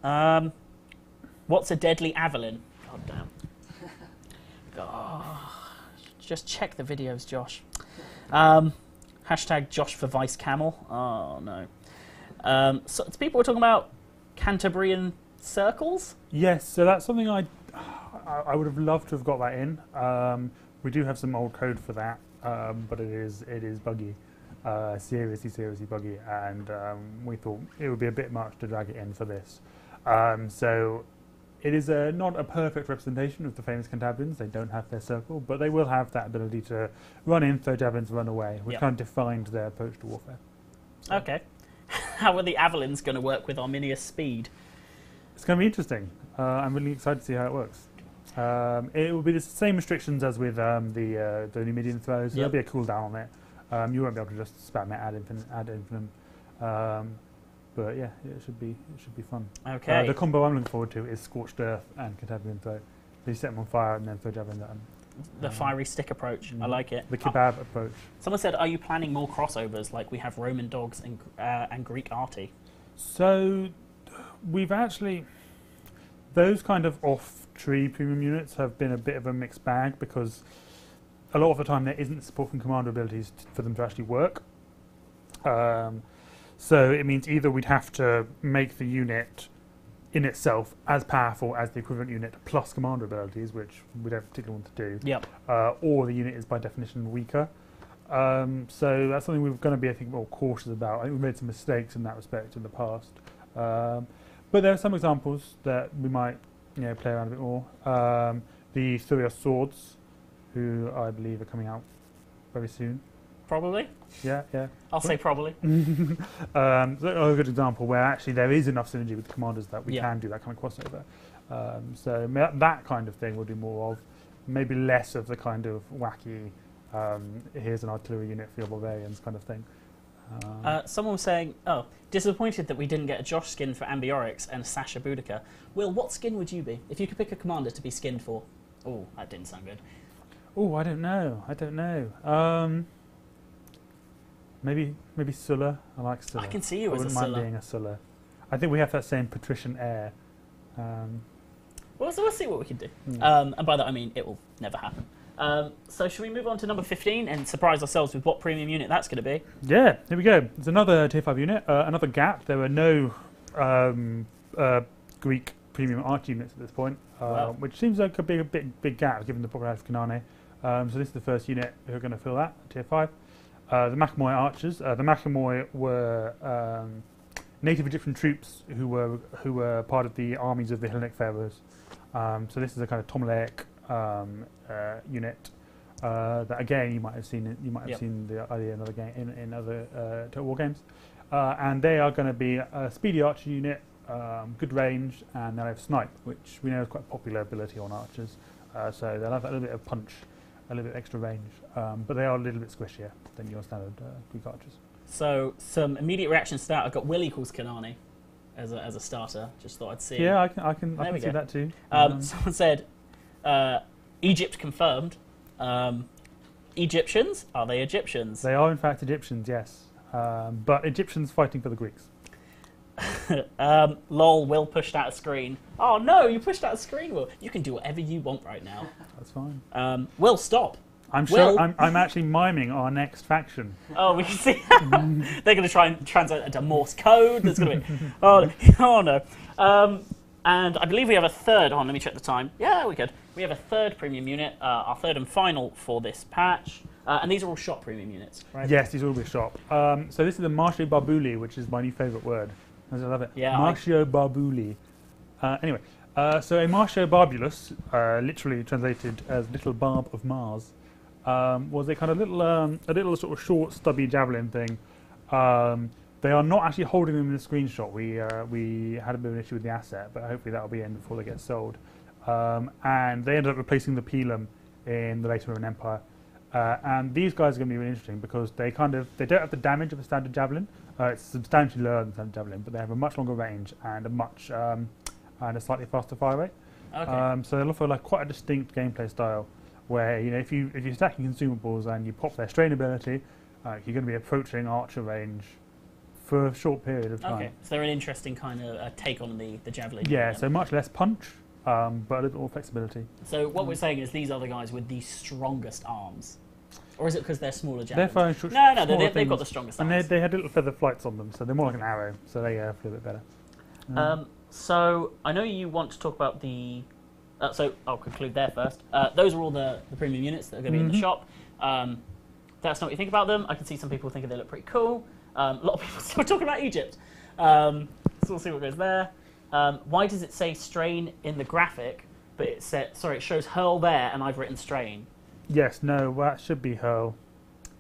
What's a deadly Avalon? God damn. Just check the videos, Josh. Hashtag Josh for Vice Camel. Oh, no. So people were talking about Cantabrian circles? Yes, so that's something I would have loved to have got that in. We do have some old code for that, but it is buggy, seriously buggy, and we thought it would be a bit much to drag it in for this. So it is not a perfect representation of the famous Cantabrians. They don't have their circle, but they will have that ability to run in, throw javelins, run away, which kind of defined their approach to warfare. So. Okay. How are the Avalons going to work with Arminius speed? It's going to be interesting. I'm really excited to see how it works. It will be the same restrictions as with the Numidian throws. So there'll be a cooldown on it. You won't be able to just spam it ad infinitum. But yeah, it should be fun. Okay. The combo I'm looking forward to is Scorched Earth and Cantabrian Throw. You set them on fire and then throw javelin at them. The fiery stick approach. I like it. The kebab approach. Someone said, are you planning more crossovers like we have Roman dogs and Greek arty? So we've actually... Those kind of off-tree premium units have been a bit of a mixed bag because a lot of the time there isn't support from commander abilities for them to actually work. So it means either we'd have to make the unit in itself as powerful as the equivalent unit plus commander abilities, which we don't particularly want to do. Yep. Or the unit is by definition weaker. So that's something we're going to be, I think, more cautious about. I think we've made some mistakes in that respect in the past. But there are some examples that we might, play around a bit more. The Thurios Swords, who I believe are coming out very soon. Probably. Yeah. I'll say probably. So a good example where actually there is enough synergy with the commanders that we can do that kind of crossover. So that kind of thing we'll do more of. maybe less of the kind of wacky, here's an artillery unit for your barbarians kind of thing. Someone was saying, oh, disappointed that we didn't get a Josh skin for Ambiorix and Sasha Boudica. Will, what skin would you be if you could pick a commander to be skinned for? Oh, that didn't sound good. Oh, I don't know. Maybe Sulla. I like Sulla. I can see you I as a wouldn't mind Sulla. being a Sulla. I think we have that same patrician air. Well, so we'll see what we can do. Mm. And by that I mean it will never happen. So should we move on to number 15 and surprise ourselves with what premium unit that's going to be? Yeah, here we go. It's another tier 5 unit, another gap. There were no Greek premium arch units at this point, Wow. which seems like a big gap given the popularity of Kanane. So this is the first unit who are going to fill that, tier 5. The Macamoi archers. The Macamoi were native Egyptian troops who were part of the armies of the Hellenic pharaohs. So this is a kind of Ptolemaic unit that again you might have seen. You might have seen the idea in other in other Total War games, and they are going to be a speedy archer unit, good range, and they'll have snipe, which we know is quite a popular ability on archers. So they'll have a little bit of punch, a little bit extra range, but they are a little bit squishier than your standard Greek archers. So some immediate reactions to that. I've got Will equals Kanani as a starter. Just thought I'd see. Yeah, I can There we see go. that too. Someone said Egypt confirmed. Egyptians? Are they Egyptians? They are in fact Egyptians, yes, but Egyptians fighting for the Greeks. Lol, Will pushed out a screen. Oh no, you pushed out a screen, Will. You can do whatever you want right now. That's fine. Will, stop. I'm Will? sure I'm actually miming our next faction. Oh, we can see. They're going to try and translate it into Morse code. There's going to be. Oh no. And I believe we have a third. Let me check the time. Yeah, we could. We have a third premium unit, our third and final for this patch. And these are all shop premium units, right? Yes, these will be shop. So this is the Marcio Barbuli, which is my new favourite word. I love it. Yeah, Marcio Barbuli. Anyway, so a Marcio Barbulus, literally translated as little barb of Mars, was a kind of little sort of short, stubby javelin thing. They are not actually holding them in the screenshot. We had a bit of an issue with the asset, but hopefully that will be in before they get sold. And they ended up replacing the Pelum in the later Roman Empire. And these guys are going to be really interesting because they don't have the damage of a standard javelin. It's substantially lower than standard javelin, but they have a much longer range and a slightly faster fire rate. Okay. So they'll offer like quite a distinct gameplay style, where if you're stacking consumables and you pop their strain ability, you're going to be approaching archer range for a short period of time. Okay, so they're an interesting kind of take on the javelin. Yeah, so much less punch, but a little more flexibility. So what we're saying is these are the guys with the strongest arms. Or is it because they're smaller They're javelins? fine, No, smaller they've got things. the strongest And arms. they had little feather flights on them, so they're more like an arrow, so they feel a bit better. So I know you want to talk about the... so I'll conclude there first. Those are all the premium units that are going to be in the shop. Let us know what you think about them. I can see some people thinking they look pretty cool. A lot of people still talking about Egypt. So we'll see what goes there. Why does it say strain in the graphic, but it shows hurl there and I've written strain? Yes, no, that should be hurl.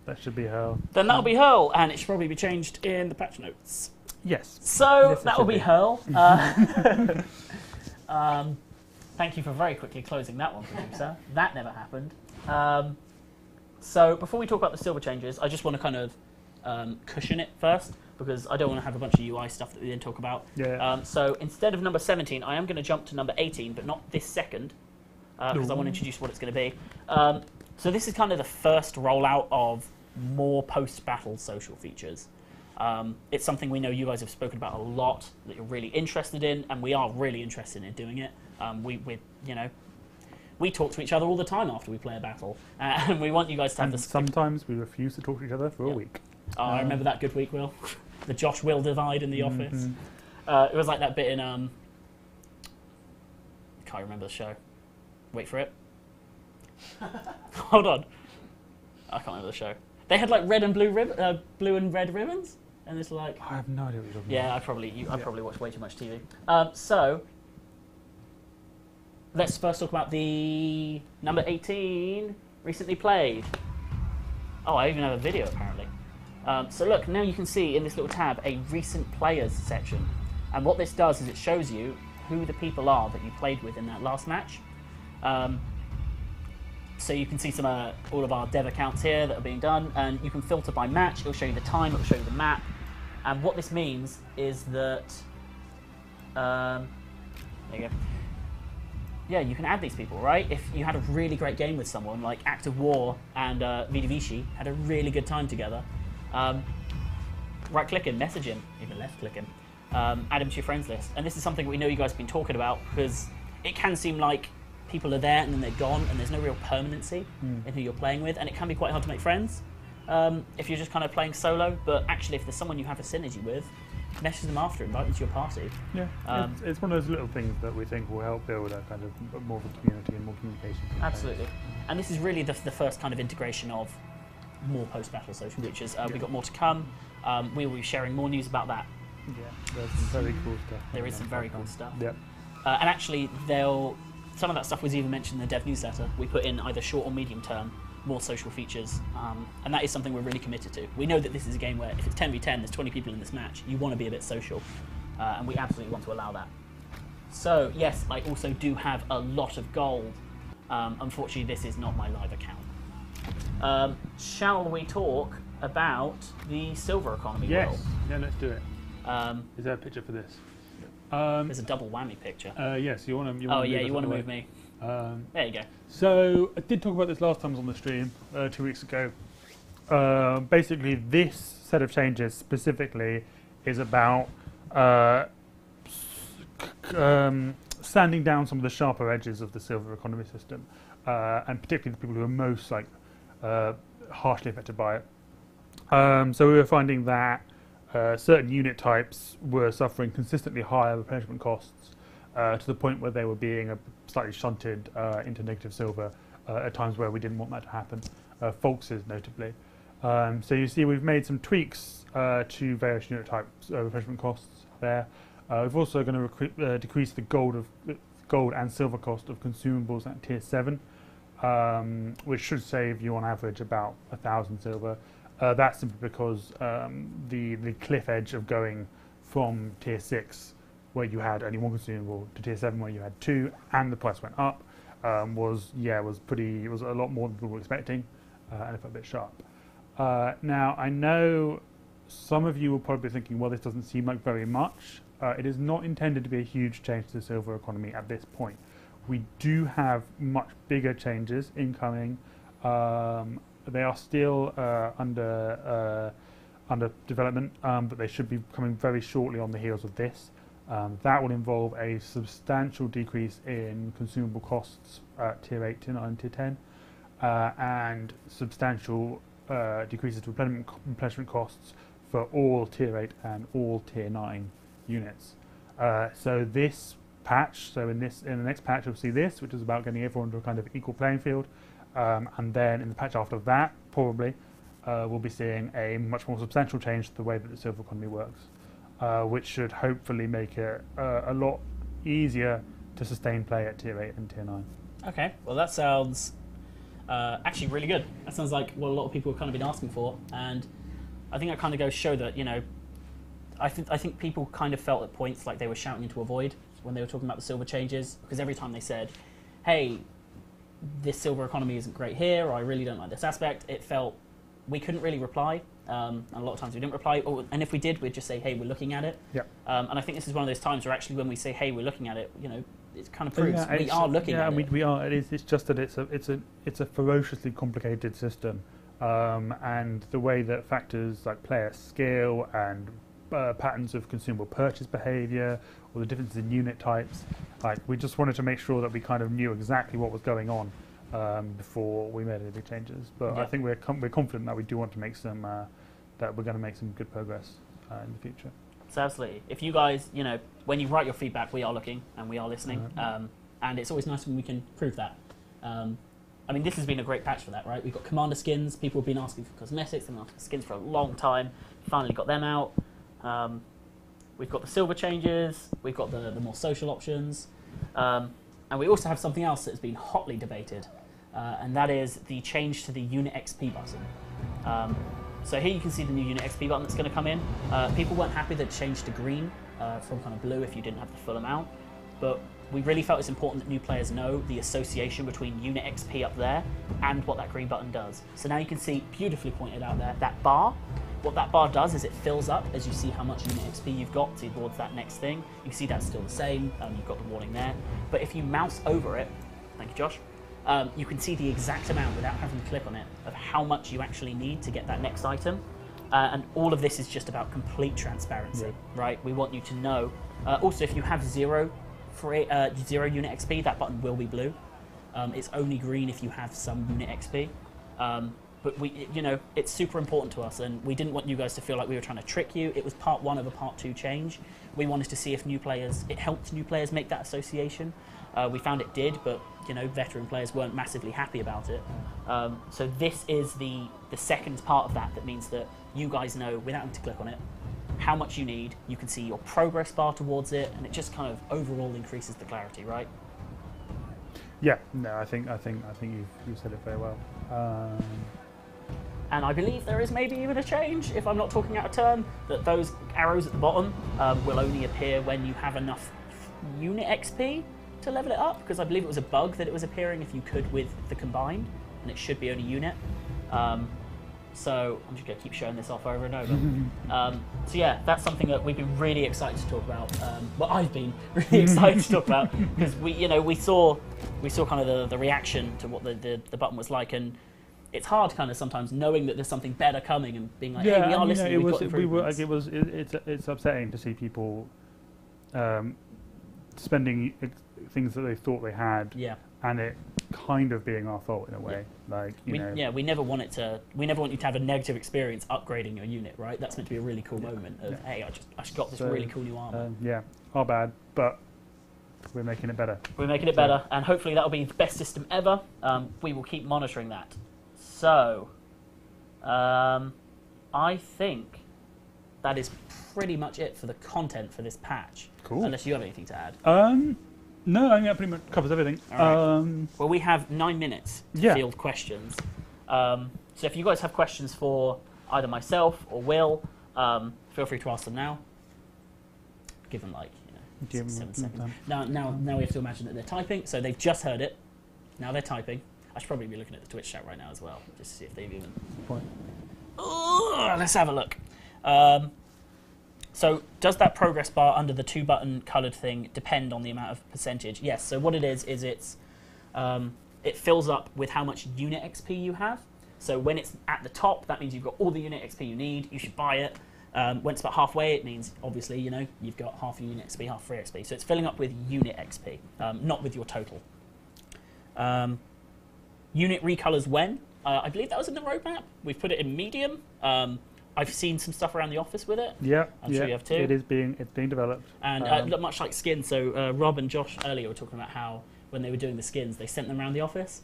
That should be hurl. Then that'll be hurl, and it should probably be changed in the patch notes. Yes. So Yes, it that will should be be. hurl. Thank you for very quickly closing that one, producer. That never happened. So before we talk about the silver changes, I just want to kind of cushion it first, because I don't want to have a bunch of UI stuff that we then talk about. Yeah. So instead of number 17, I am going to jump to number 18, but not this second, because I want to introduce what it's going to be. So this is kind of the first rollout of more post-battle social features. It's something we know you guys have spoken about a lot, that you're really interested in, and we are really interested in doing it. We talk to each other all the time after we play a battle, and we want you guys to have And this. sometimes we refuse to talk to each other for a week. Oh, I remember that good week, Will. The Josh-Will divide in the office. Mhm. It was like that bit in... I can't remember the show. Wait for it. Hold on. I can't remember the show. They had like red and blue blue and red ribbons, and it's like... I have no idea what you're talking Yeah, I probably watch way too much TV. So, let's first talk about the number 18, recently played. Oh, I even have a video apparently. So look, now you can see in this little tab a recent players section. And what this does is it shows you who the people are that you played with in that last match. So you can see some all of our dev accounts here that are being done, and you can filter by match. It'll show you the time, it'll show you the map, and what this means is that there you go. Yeah, you can add these people, right? If you had a really great game with someone, like Act of War and Vidivici had a really good time together, right-click him, message him, even left-click him, add him to your friends list. And this is something we know you guys have been talking about, because it can seem like people are there and then they're gone, and there's no real permanency in who you're playing with, and it can be quite hard to make friends if you're just kind of playing solo. But actually, if there's someone you have a synergy with, message them after, invite them to your party. Yeah, it's one of those little things that we think will help build a kind of more of a community and more communication. Absolutely. And this is really the first kind of integration of more post-battle social features. We've got more to come. We will be sharing more news about that. Yeah, there's some very cool stuff. There is some very cool stuff. Yeah. And actually, some of that stuff was even mentioned in the dev newsletter. We put in either short or medium term more social features, and that is something we're really committed to. We know that this is a game where if it's 10v10, there's 20 people in this match, you want to be a bit social, and we absolutely want to allow that. So yes, I also do have a lot of gold. Unfortunately, this is not my live account. Shall we talk about the silver economy Yes, world? yeah, let's do it. Is there a picture for this? There's a double whammy picture. Yes, you want to. Oh yeah, you want to move me. There you go. So I did talk about this last time I was on the stream 2 weeks ago. Basically, this set of changes specifically is about sanding down some of the sharper edges of the silver economy system, and particularly the people who are most harshly affected by it. So we were finding that certain unit types were suffering consistently higher replenishment costs to the point where they were being slightly shunted into negative silver at times where we didn't want that to happen, Folkses notably. So you see we've made some tweaks to various unit types replenishment costs there. We've also going to decrease the gold and silver cost of consumables at tier 7, which should save you on average about 1,000 silver. That's simply because the cliff edge of going from tier 6, where you had only one consumable, to tier 7, where you had 2, and the price went up, was a lot more than people were expecting, and it felt a bit sharp. Now I know some of you will probably be thinking, well, this doesn't seem like very much. It is not intended to be a huge change to the silver economy at this point. We do have much bigger changes incoming. They are still under development, but they should be coming very shortly on the heels of this. That will involve a substantial decrease in consumable costs at tier 8, tier 9, tier 10, and substantial decreases to replenishment costs for all tier 8 and all tier 9 units. So this patch, in the next patch you'll see this, which is about getting everyone to a kind of equal playing field. And then in the patch after that, probably, we'll be seeing a much more substantial change to the way that the silver economy works, which should hopefully make it a lot easier to sustain play at tier 8 and tier 9. Okay, well that sounds actually really good. That sounds like what a lot of people have kind of been asking for, and I think that kind of goes to show that, you know, I think people kind of felt at points like they were shouting into a void when they were talking about the silver changes, because every time they said, hey, this silver economy isn't great here, or I really don't like this aspect, it felt we couldn't really reply. And a lot of times we didn't reply, and if we did, we'd just say, hey, we're looking at it. Yep. And I think this is one of those times where actually when we say, hey, we're looking at it, you know, it kind of proves we are looking at it. We are. It's just that it's a ferociously complicated system, and the way that factors like player skill and patterns of consumable purchase behavior, or the differences in unit types, like we just wanted to make sure that we kind of knew exactly what was going on before we made any big changes. But I think we're confident that we do want to make some that we're going to make some good progress in the future. So absolutely. If you guys, you know, when you write your feedback, we are looking and we are listening, and it's always nice when we can prove that. I mean, this has been a great patch for that, right? We've got commander skins. People have been asking for cosmetics and skins for a long time. Finally got them out. We've got the silver changes. We've got the more social options, and we also have something else that has been hotly debated, and that is the change to the unit XP button. So here you can see the new unit XP button that's going to come in. People weren't happy that it changed to green from kind of blue if you didn't have the full amount, but we really felt it's important that new players know the association between unit XP up there and what that green button does. So now you can see, beautifully pointed out there, that bar. What that bar does is it fills up as you see how much unit XP you've got towards that next thing. You can see that's still the same, you've got the warning there. But if you mouse over it, thank you Josh, you can see the exact amount without having to click on it of how much you actually need to get that next item. And all of this is just about complete transparency, right? We want you to know. Also, if you have zero unit XP, that button will be blue. It's only green if you have some unit XP. But it's super important to us, and we didn't want you guys to feel like we were trying to trick you. It was part 1 of a part 2 change. We wanted to see if it helped new players make that association. We found it did, but veteran players weren't massively happy about it. So this is the second part of that means that you guys know, without having to click on it, how much you need. You can see your progress bar towards it, and it just kind of overall increases the clarity, right? Yeah, no, I think you said it very well. And I believe there is maybe even a change, if I'm not talking out of turn, that those arrows at the bottom will only appear when you have enough unit XP to level it up, because I believe it was a bug that it was appearing if you could with the combined, and it should be only unit. So I'm just going to keep showing this off over and over. So yeah, that's something that we've been really excited to talk about. Well, I've been really excited to talk about, because we saw kind of the reaction to what the button was like, and it's hard kind of sometimes knowing that there's something better coming and being like, hey, we are listening. It's upsetting to see people spending things that they thought they had, and it kind of being our fault in a way. We never want you to have a negative experience upgrading your unit, right? That's meant to be a really cool moment of, hey, I just got this really cool new armor. Our bad, but we're making it better. We're making it better, and hopefully that'll be the best system ever. We will keep monitoring that. So, I think that is pretty much it for the content for this patch. Cool. Unless you have anything to add. No, I think that pretty much covers everything. All right. Well, we have 9 minutes to field questions. So if you guys have questions for either myself or Will, feel free to ask them now. Give them 6, 7 seconds. Now we have to imagine that they're typing. So they've just heard it. Now they're typing. I should probably be looking at the Twitch chat right now as well, just to see if they've even... Let's have a look. So does that progress bar under the 2-button coloured thing depend on the amount of percentage? Yes, so what it is it's it fills up with how much unit XP you have. So when it's at the top, that means you've got all the unit XP you need, you should buy it. When it's about halfway, it means, obviously, you've got half your unit XP, half free XP. So it's filling up with unit XP, not with your total. Unit recolours when? I believe that was in the roadmap. We've put it in medium. I've seen some stuff around the office with it. Yeah, I'm sure you have too. It's being developed. And much like skins, so Rob and Josh earlier were talking about how when they were doing the skins, they sent them around the office.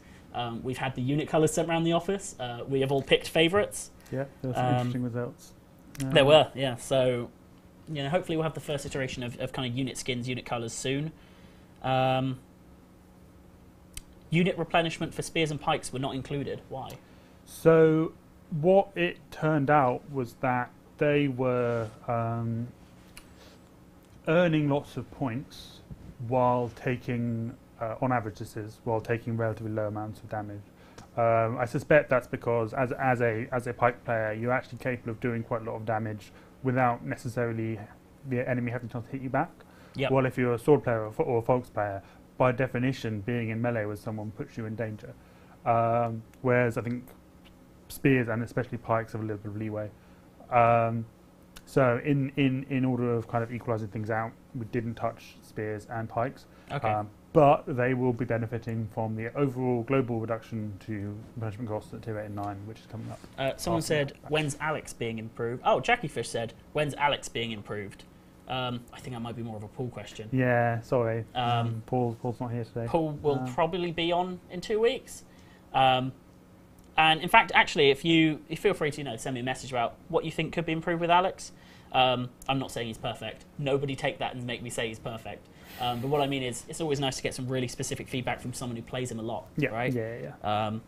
We've had the unit colours sent around the office. We have all picked favourites. Yeah, there were some interesting results. There were, yeah. So, hopefully we'll have the first iteration of kind of unit skins, unit colours soon. Unit replenishment for spears and pikes were not included. Why? So what it turned out was that they were earning lots of points while taking, on average this is, while taking relatively low amounts of damage. I suspect that's because as a pike player, you're actually capable of doing quite a lot of damage without necessarily the enemy having to hit you back. Yep. Well, if you're a sword player or a folks player, by definition, being in melee with someone puts you in danger. Whereas I think spears and especially pikes have a little bit of leeway. So in order of kind of equalising things out, we didn't touch spears and pikes. Okay. But they will be benefiting from the overall global reduction to management costs at tier 8 and 9, which is coming up. Someone said, when's Alex being improved? Oh, Jackie Fish said, when's Alex being improved? I think that might be more of a Paul question. Yeah, sorry. Paul's not here today. Paul will probably be on in 2 weeks. And in fact, actually, if you feel free to send me a message about what you think could be improved with Alex. I'm not saying he's perfect. Nobody take that and make me say he's perfect. But what I mean is, it's always nice to get some really specific feedback from someone who plays him a lot. Yeah, right? Yeah.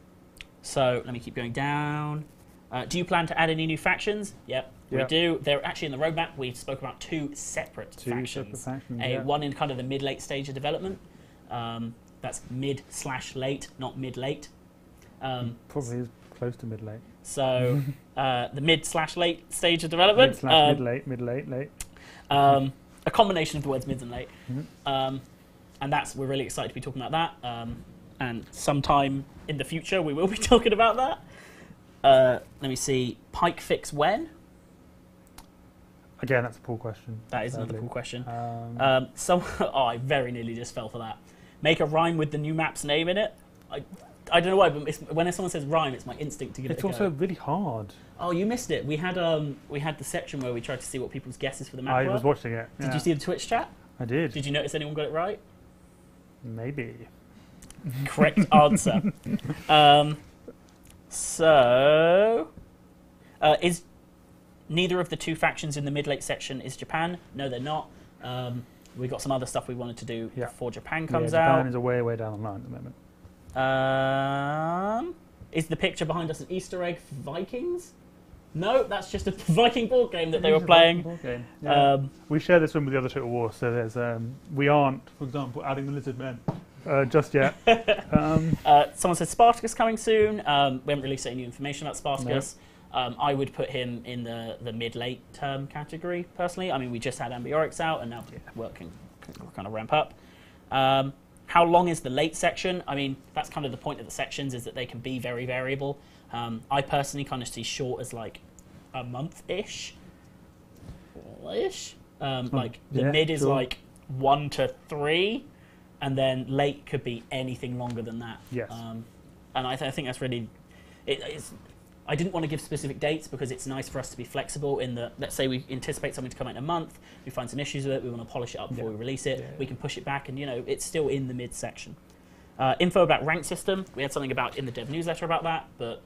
So let me keep going down. Do you plan to add any new factions? Yep. We do. They're actually in the roadmap. We spoke about two separate factions. One in kind of the mid-late stage of development, That's mid/late, not mid-late. Probably is close to mid-late. So the mid/late stage of development. Mid-late, late. A combination of the words mid and late. Mm-hmm. And we're really excited to be talking about that. And sometime in the future, we will be talking about that. Let me see. Pike fix when? Again, that's a poor question. That is another sadly. cool question. I very nearly just fell for that. Make a rhyme with the new map's name in it. I don't know why, but when someone says rhyme, it's my instinct to give it a go. It's also really hard. Oh, you missed it. We had the section where we tried to see what people's guesses for the map I were. was watching it. Did you see the Twitch chat? I did. Did you notice anyone got it right? Maybe. Correct answer. Is neither of the two factions in the mid-late section is Japan? No, they're not. We've got some other stuff we wanted to do before Japan comes out. Japan is way down the line at the moment. Is the picture behind us an Easter egg for Vikings? No, that's just a Viking board game that they were playing. Yeah. We share this one with the other Total War, so there's we aren't, for example, adding the lizard men just yet. Someone said Spartacus coming soon. We haven't released any new information about Spartacus. No. I would put him in the mid-late term category, personally. I mean, we just had Ambiorix out, and now work can kind of ramp up. How long is the late section? I mean, that's kind of the point of the sections, is that they can be very variable. I personally kind of see short as like a month-ish. Like the mid is like 1 to 3, and then late could be anything longer than that. Yes. And I think that's really... I didn't want to give specific dates because it's nice for us to be flexible in that, let's say we anticipate something to come out in a month, we find some issues with it, we want to polish it up before we release it, we can push it back, and it's still in the mid section. Info about rank system, we had something about in the dev newsletter about that, but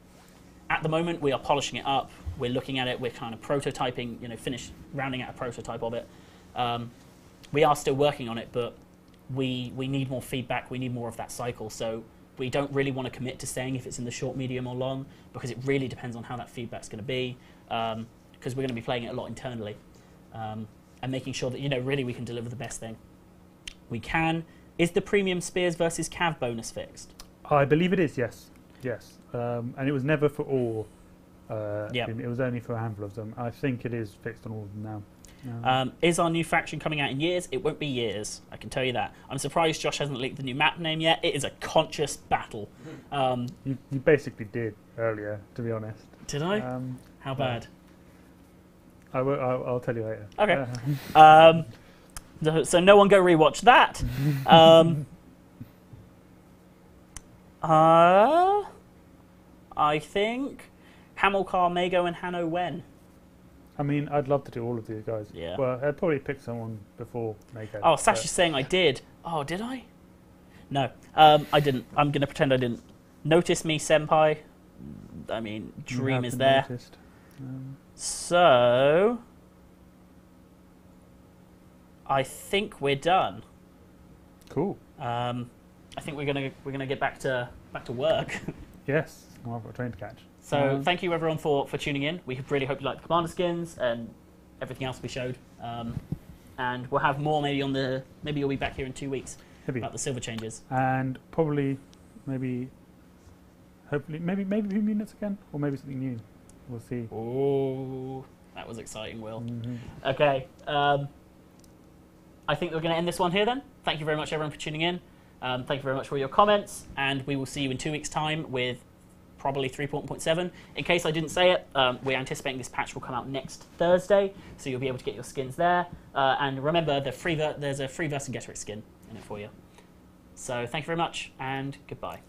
at the moment we are polishing it up, we're looking at it, we're kind of prototyping, rounding out a prototype of it. We are still working on it, but we need more feedback, we need more of that cycle, so we don't really want to commit to saying if it's in the short, medium, or long, because it really depends on how that feedback's going to be, because we're going to be playing it a lot internally, and making sure that, really we can deliver the best thing we can. Is the premium spears versus cav bonus fixed? I believe it is, yes. And it was never for all. It was only for a handful of them. I think it is fixed on all of them now. Is our new faction coming out in years? It won't be years, I can tell you that. I'm surprised Josh hasn't leaked the new map name yet. It is a conscious battle. You basically did earlier, to be honest. Did I? How bad? I'll tell you later. Okay. So no one go rewatch that. I think Hamilcar, Mago, and Hanno when? I mean, I'd love to do all of these guys. Yeah. Well, I'd probably pick someone before Mago. Oh, Sash is saying I did. Oh, did I? No, I didn't. I'm going to pretend I didn't. Notice me, senpai. I mean, Dream is there. So, I think we're done. Cool. I think we're gonna get back to work. Yes, I've got a train to catch. So thank you everyone for tuning in. We really hope you like the Commander skins and everything else we showed. And we'll have more maybe you'll be back here in 2 weeks about the silver changes. And probably hopefully maybe units again, or maybe something new. We'll see. Oh, that was exciting, Will. Mm-hmm. Okay. I think we're going to end this one here then. Thank you very much everyone for tuning in. Thank you very much for your comments, and we will see you in 2 weeks' time with probably 3.7. In case I didn't say it, we're anticipating this patch will come out next Thursday, so you'll be able to get your skins there. And remember, there's a free Vercingetorix skin in it for you. So thank you very much, and goodbye.